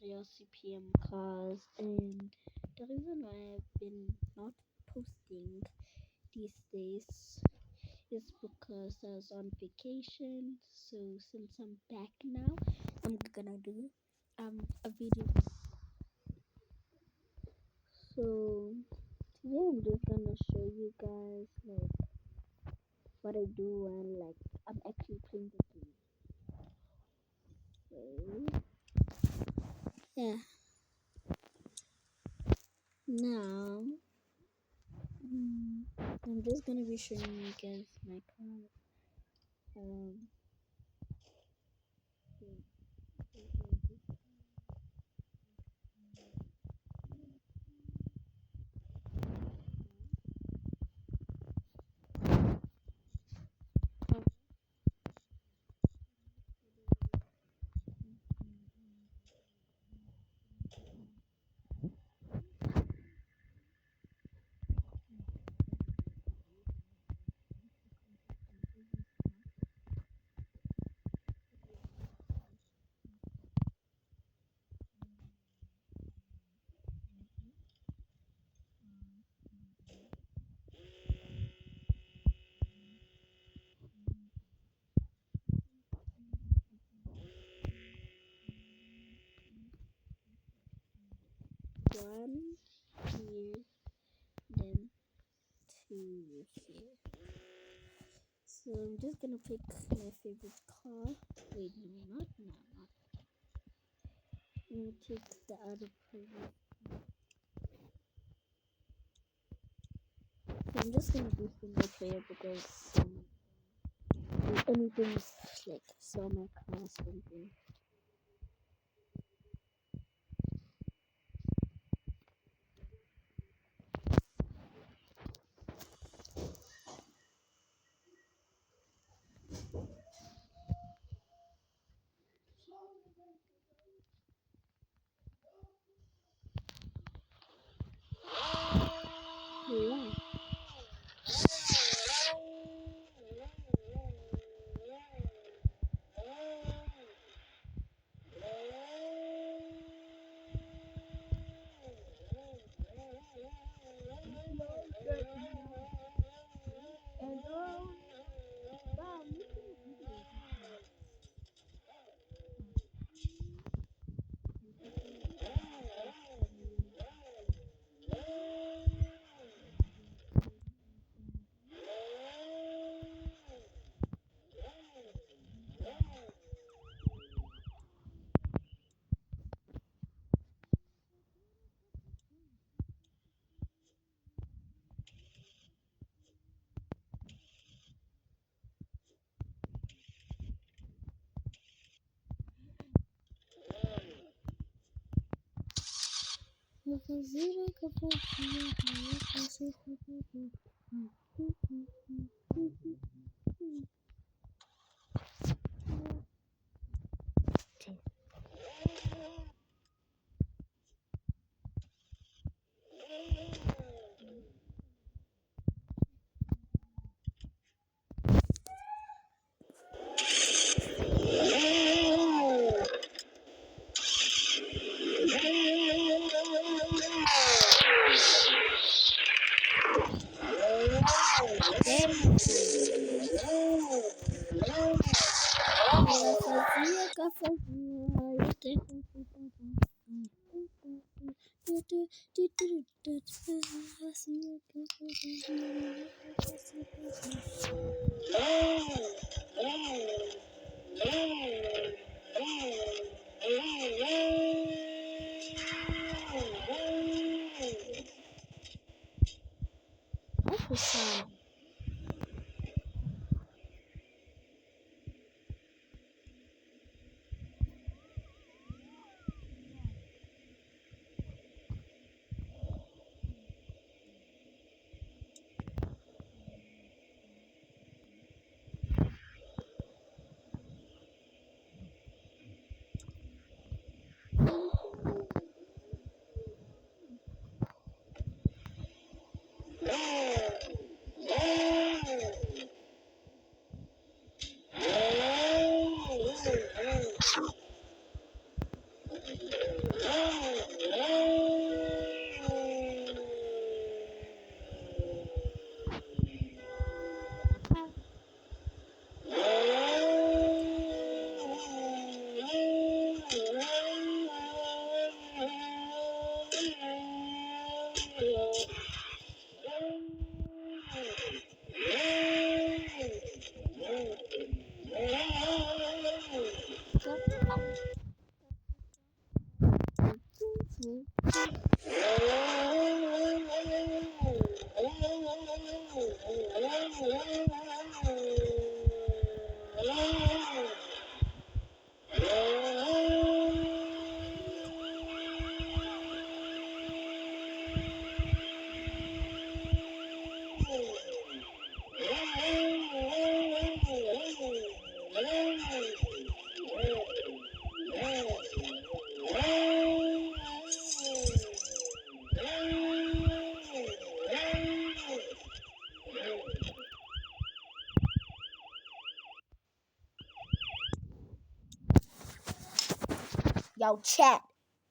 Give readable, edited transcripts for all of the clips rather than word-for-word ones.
real CPM cars, and the reason why I've been not posting these days is because I was on vacation. So since I'm back now, I'm gonna do a video. So today I'm just gonna show you guys like what I do when like I'm actually playing the game. So yeah, now I'm just gonna be showing you guys my car. Um, one here, then two here. So I'm just gonna pick my favorite car. Wait, no, not now. I'm gonna take the other previous. So I'm just gonna do single player because if anything's like sell my car or something. Yeah. That's the sound.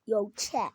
Yo, chat.